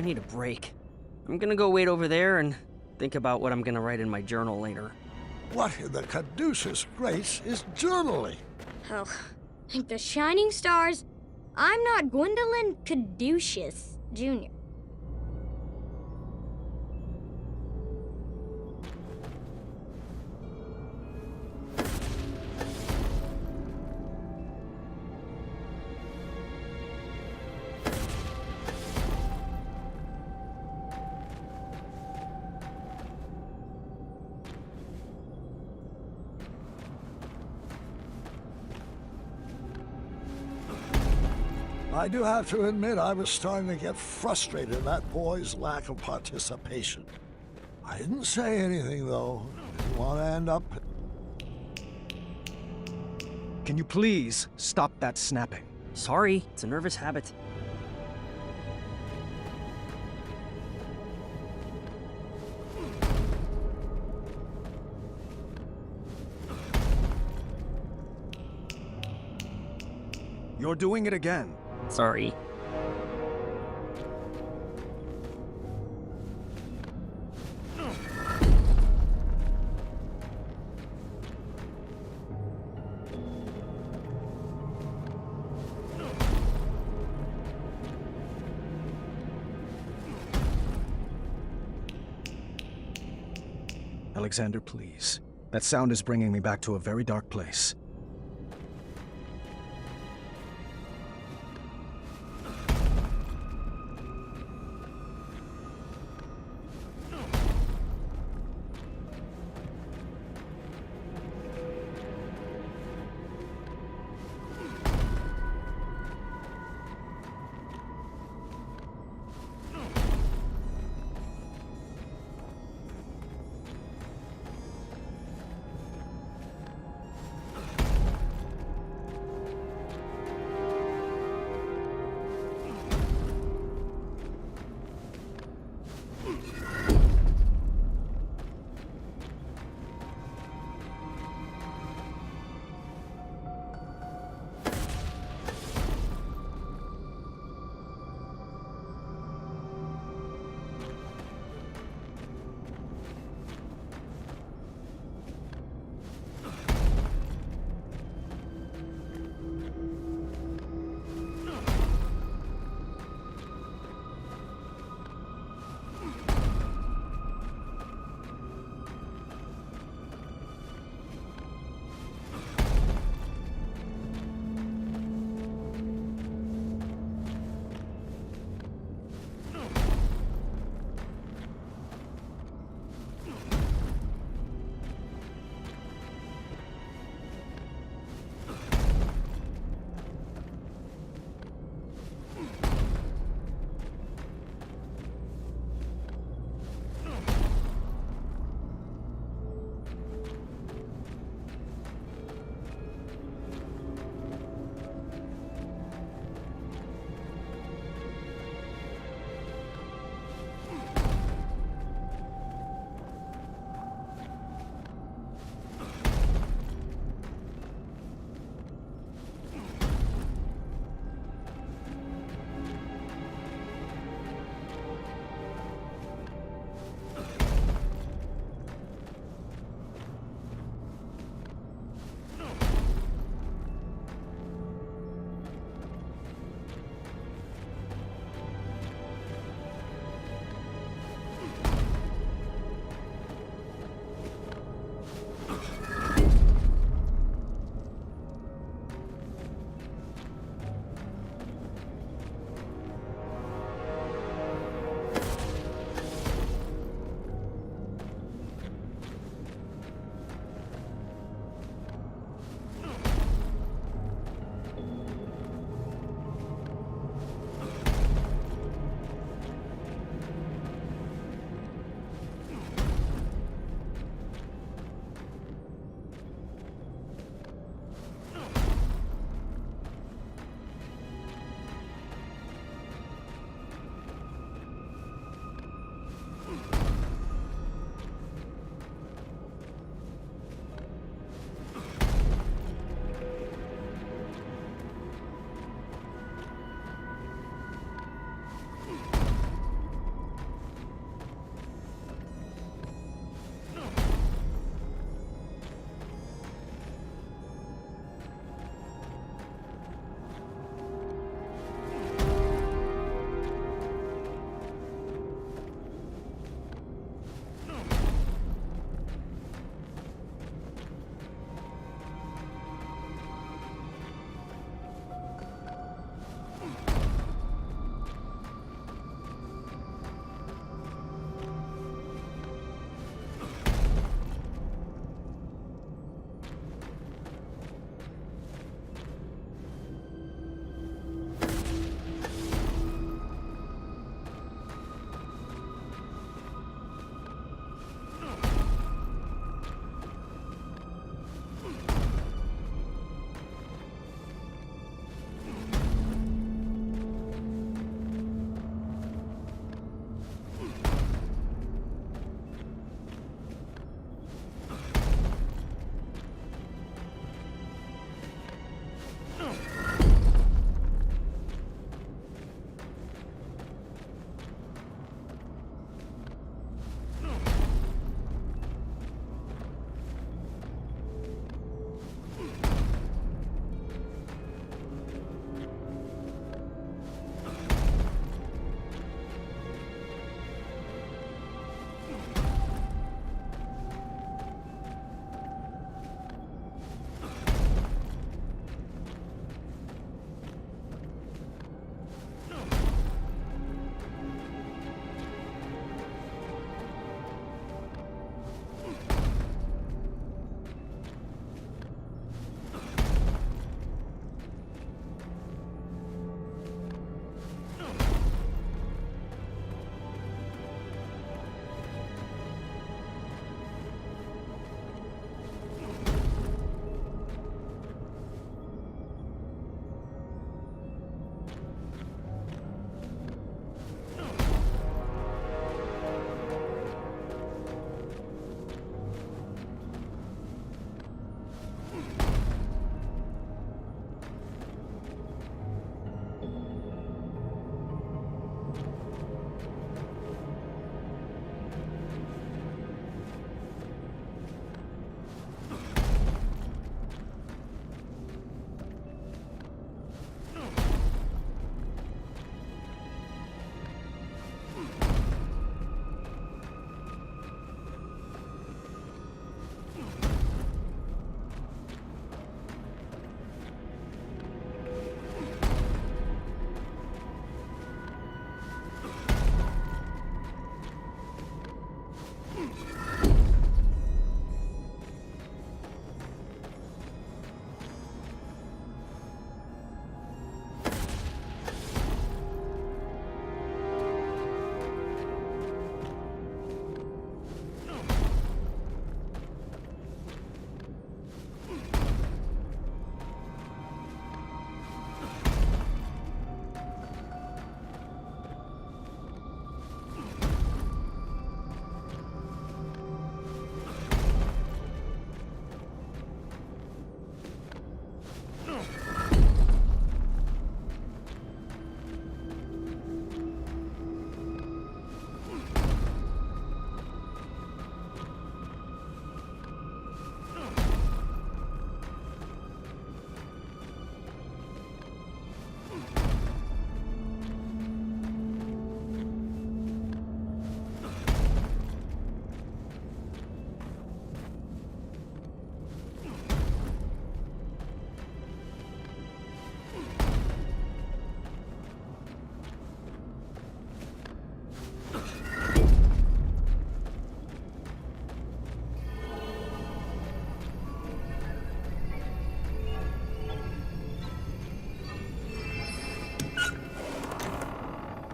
I need a break. I'm gonna go wait over there and think about what I'm gonna write in my journal later. What in the caduceus grace is journaling? Oh, like the shining stars, I'm not Gwendolyn Caduceus Jr. I do have to admit I was starting to get frustrated at that boy's lack of participation. I didn't say anything, though. Didn't want to end up... Can you please stop that snapping? Sorry, it's a nervous habit. You're doing it again. Sorry. Alexander, please. That sound is bringing me back to a very dark place.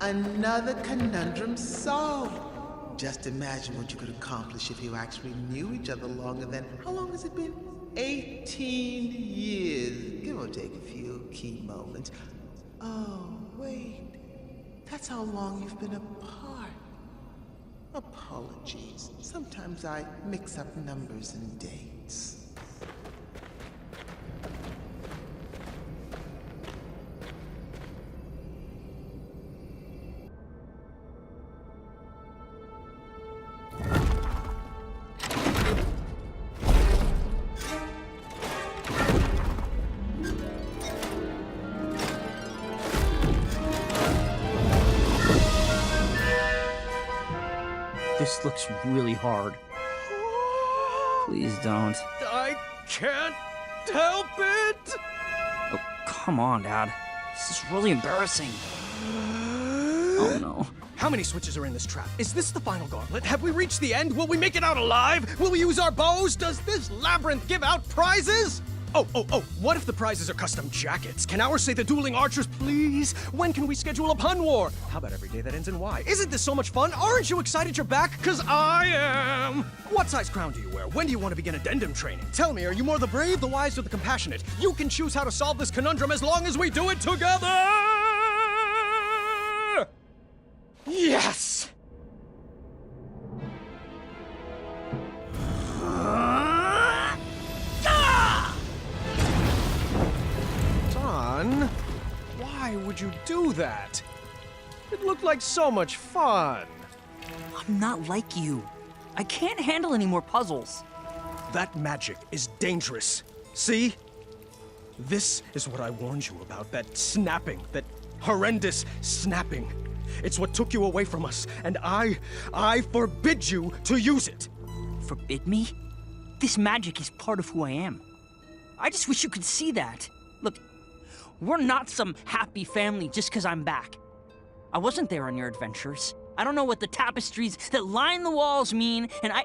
Another conundrum solved. Just imagine what you could accomplish if you actually knew each other longer than, how long has it been? 18 years, give or take a few key moments. Oh, wait. That's how long you've been apart. Apologies. Sometimes I mix up numbers and dates. This looks really hard. Please don't. I can't help it! Oh, come on, Dad. This is really embarrassing. Oh no. How many switches are in this trap? Is this the final gauntlet? Have we reached the end? Will we make it out alive? Will we use our bows? Does this labyrinth give out prizes? Oh, what if the prizes are custom jackets? Can ours say the dueling archers, please? When can we schedule a pun war? How about every day that ends in Y? Isn't this so much fun? Aren't you excited you're back? 'Cause I am! What size crown do you wear? When do you want to begin addendum training? Tell me, are you more the brave, the wise, or the compassionate? You can choose how to solve this conundrum as long as we do it together! Yes! Don, why would you do that? It looked like so much fun. I'm not like you. I can't handle any more puzzles. That magic is dangerous. See? This is what I warned you about, that snapping, that horrendous snapping. It's what took you away from us, and I forbid you to use it. Forbid me? This magic is part of who I am. I just wish you could see that. Look, we're not some happy family just because I'm back. I wasn't there on your adventures. I don't know what the tapestries that line the walls mean, and I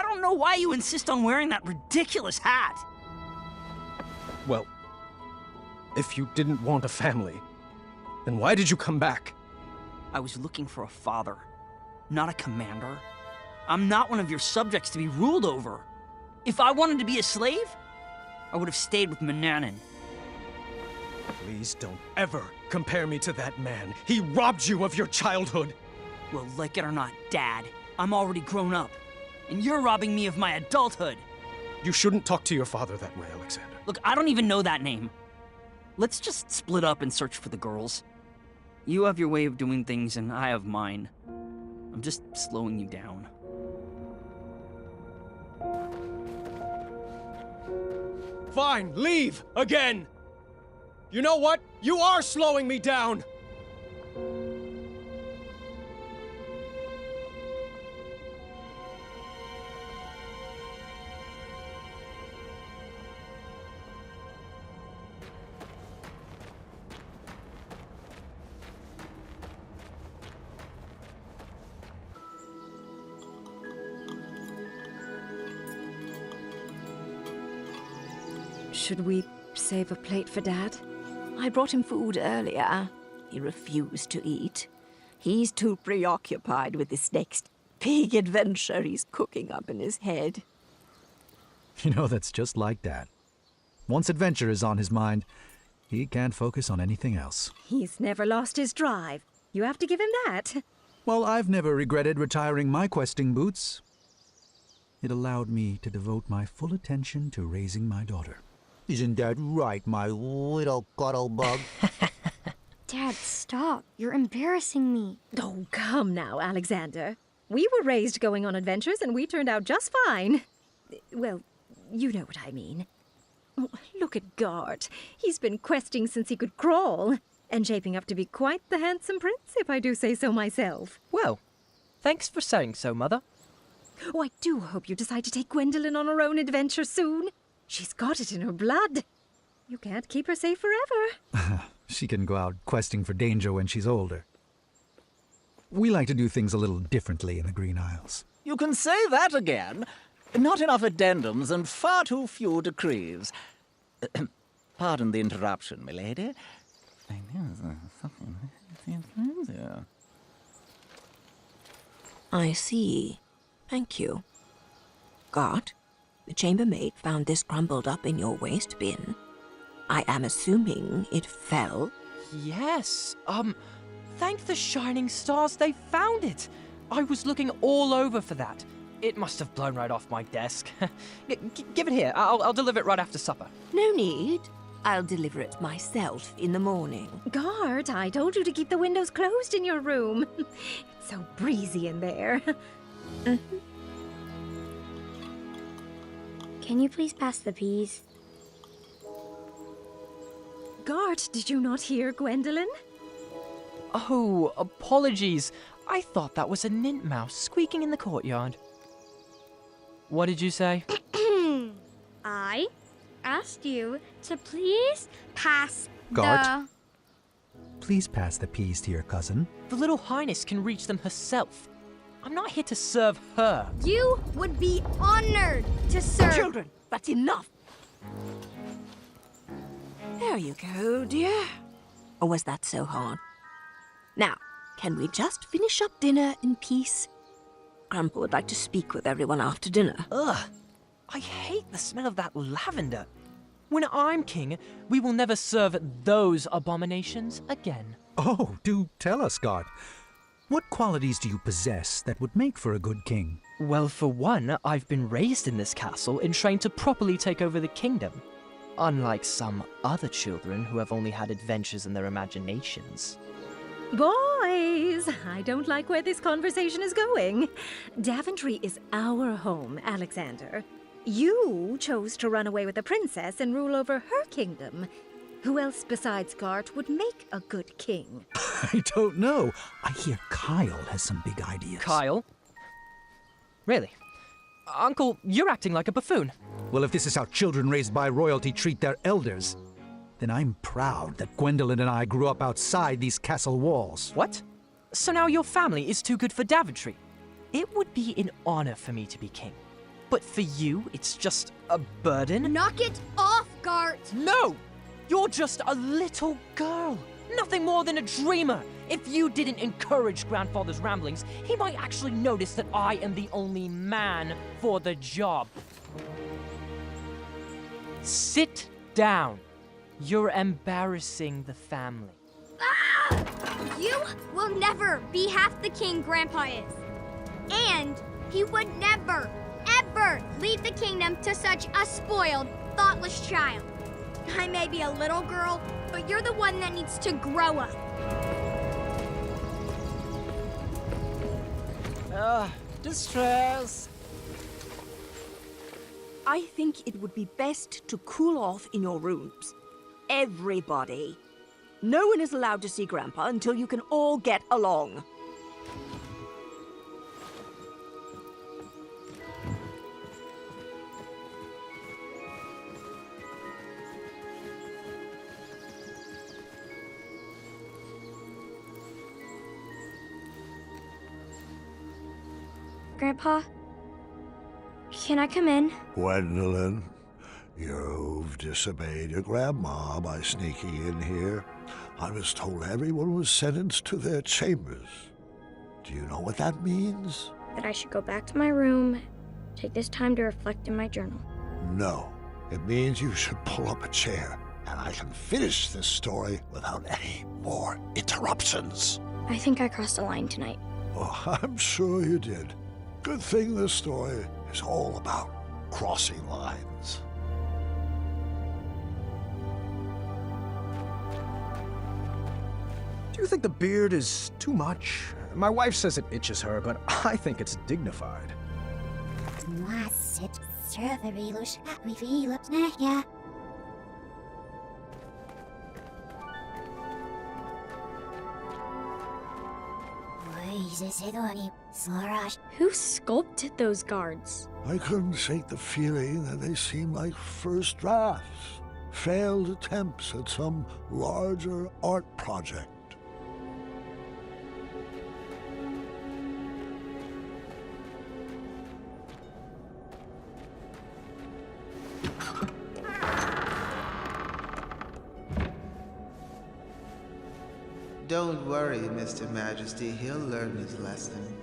don't know why you insist on wearing that ridiculous hat. Well, if you didn't want a family, then why did you come back? I was looking for a father, not a commander. I'm not one of your subjects to be ruled over. If I wanted to be a slave, I would have stayed with Mananan. Please don't ever compare me to that man. He robbed you of your childhood. Well, like it or not, Dad, I'm already grown up, and you're robbing me of my adulthood. You shouldn't talk to your father that way, Alexander. Look, I don't even know that name. Let's just split up and search for the girls. You have your way of doing things, and I have mine. I'm just slowing you down. Fine, leave again. You know what? You are slowing me down. Should we save a plate for Dad? I brought him food earlier. He refused to eat. He's too preoccupied with this next big adventure he's cooking up in his head. You know, that's just like Dad. Once adventure is on his mind, he can't focus on anything else. He's never lost his drive. You have to give him that. Well, I've never regretted retiring my questing boots. It allowed me to devote my full attention to raising my daughter. Isn't that right, my little cuddle bug? Dad, stop. You're embarrassing me. Oh, come now, Alexander. We were raised going on adventures, and we turned out just fine. Well, you know what I mean. Oh, look at Gart. He's been questing since he could crawl, and shaping up to be quite the handsome prince, if I do say so myself. Well, thanks for saying so, Mother. Oh, I do hope you decide to take Gwendolyn on her own adventure soon. She's got it in her blood. You can't keep her safe forever. She can go out questing for danger when she's older. We like to do things a little differently in the Green Isles. You can say that again. Not enough addendums and far too few decrees. Pardon the interruption, milady. there. I see. Thank you. Gart, the chambermaid found this crumbled up in your waste bin. I am assuming it fell. Yes, thank the shining stars they found it. I was looking all over for that. It must have blown right off my desk. Give it here. I'll deliver it right after supper. No need. I'll deliver it myself in the morning. Gart, I told you to keep the windows closed in your room. It's so breezy in there. Can you please pass the peas? Gart, did you not hear Gwendolyn? Oh, apologies. I thought that was a nint-mouse squeaking in the courtyard. What did you say? I asked you to please pass Gart? Please pass the peas to your cousin. The little highness can reach them herself. I'm not here to serve her. You would be honored to serve. Children, that's enough. There you go, dear. Or was that so hard? Now, can we just finish up dinner in peace? Grandpa would like to speak with everyone after dinner. Ugh, I hate the smell of that lavender. When I'm king, we will never serve those abominations again. Oh, do tell us, Gart. What qualities do you possess that would make for a good king? Well, for one, I've been raised in this castle and trained to properly take over the kingdom. Unlike some other children who have only had adventures in their imaginations. Boys, I don't like where this conversation is going. Daventry is our home, Alexander. You chose to run away with the princess and rule over her kingdom. Who else besides Gart would make a good king? I don't know. I hear Kyle has some big ideas. Kyle? Really? Uncle, you're acting like a buffoon. Well, if this is how children raised by royalty treat their elders, then I'm proud that Gwendolyn and I grew up outside these castle walls. What? So now your family is too good for Daventry? It would be an honor for me to be king. But for you, it's just a burden? Knock it off, Gart! No! You're just a little girl. Nothing more than a dreamer. If you didn't encourage Grandfather's ramblings, he might actually notice that I am the only man for the job. Sit down. You're embarrassing the family. Ah! You will never be half the king Grandpa is. And he would never, ever leave the kingdom to such a spoiled, thoughtless child. I may be a little girl, but you're the one that needs to grow up. Distress. I think it would be best to cool off in your rooms. Everybody. No one is allowed to see Grandpa until you can all get along. Grandpa, can I come in? Gwendolyn, you've disobeyed your grandma by sneaking in here. I was told everyone was sentenced to their chambers. Do you know what that means? That I should go back to my room, take this time to reflect in my journal. No. It means you should pull up a chair, and I can finish this story without any more interruptions. I think I crossed a line tonight. Oh, I'm sure you did. Good thing this story is all about crossing lines. Do you think the beard is too much? My wife says it itches her, but I think it's dignified. Who sculpted those guards? I couldn't shake the feeling that they seemed like first drafts, failed attempts at some larger art project. Don't worry, Mr. Majesty, he'll learn his lesson.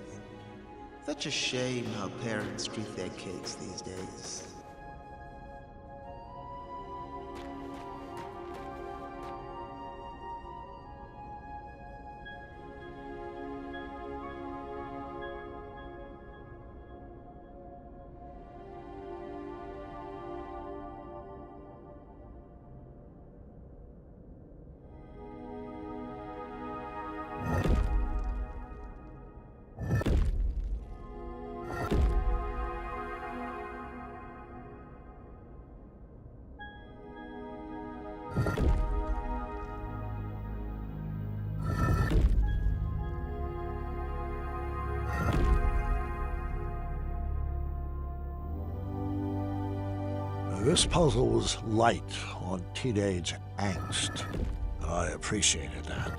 Such a shame how parents treat their kids these days. This puzzle was light on teenage angst. I appreciated that.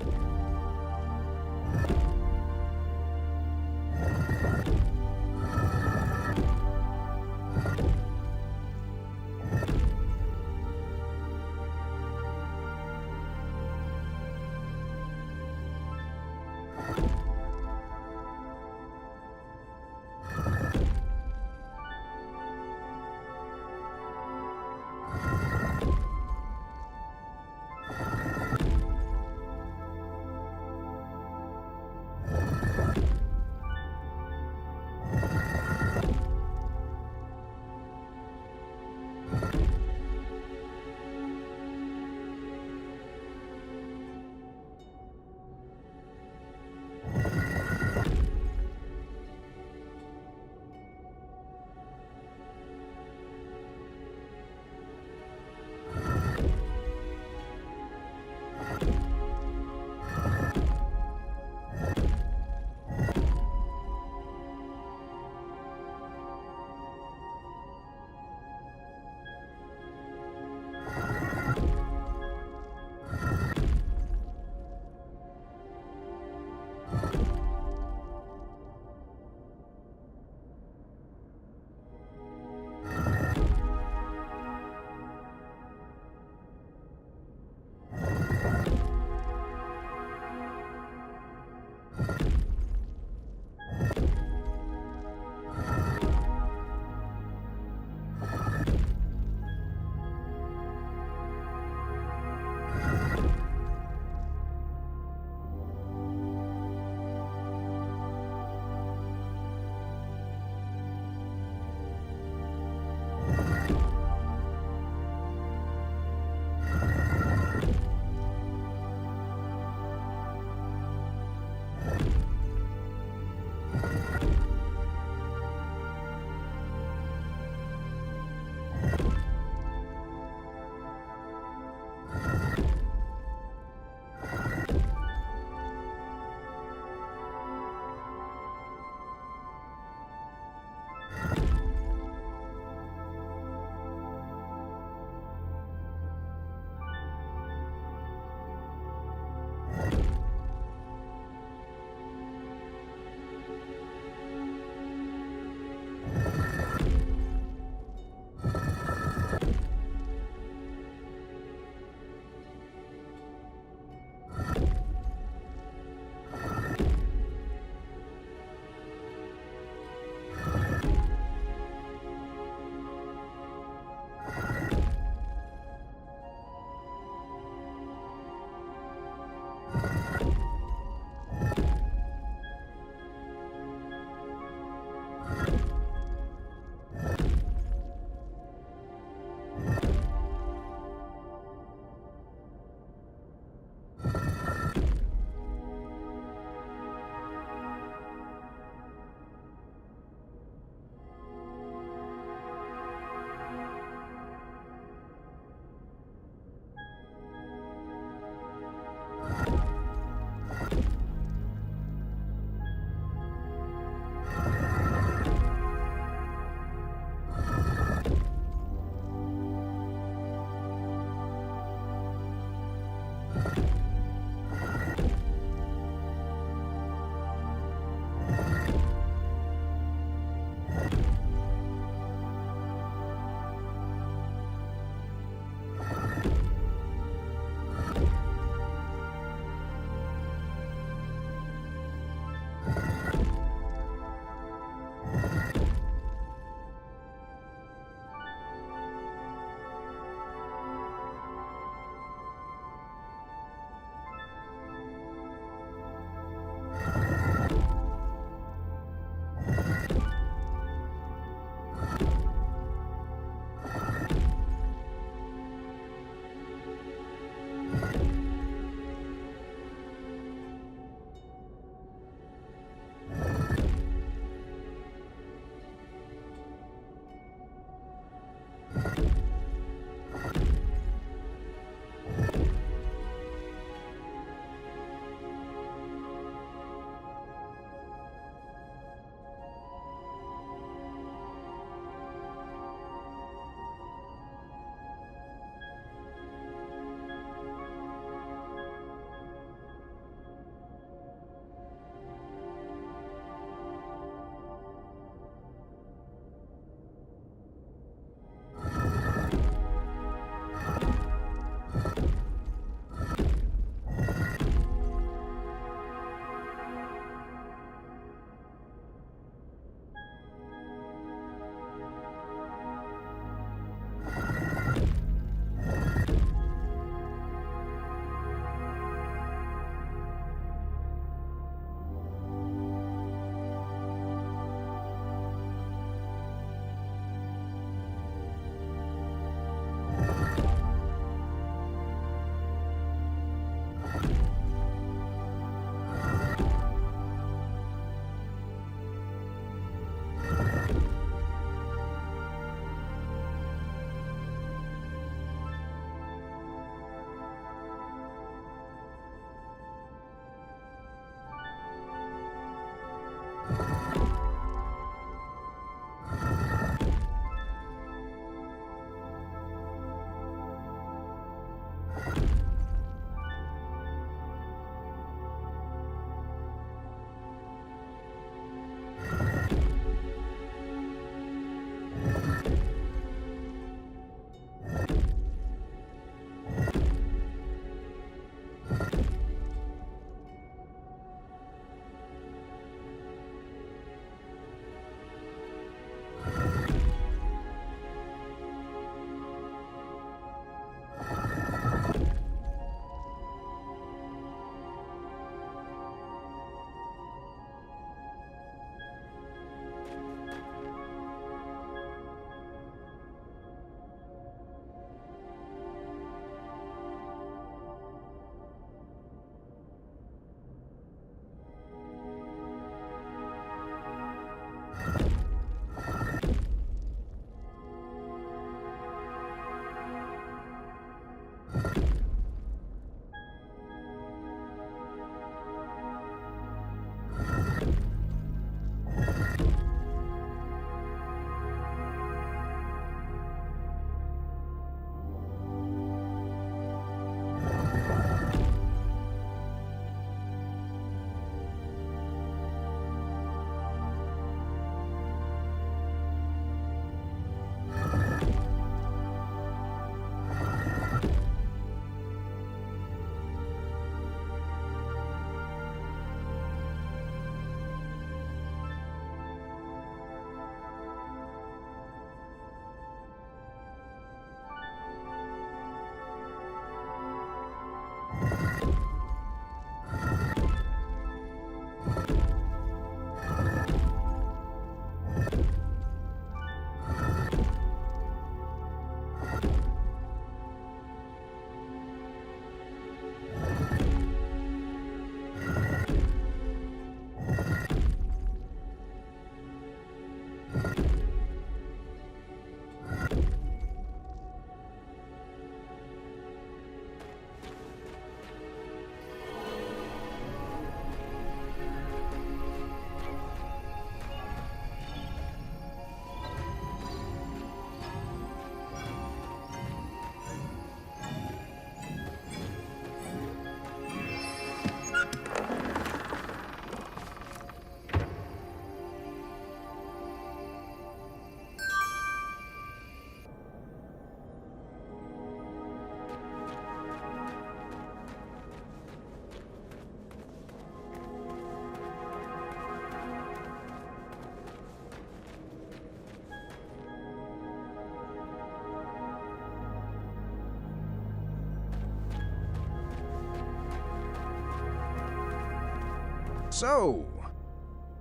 So,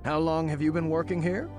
how long have you been working here?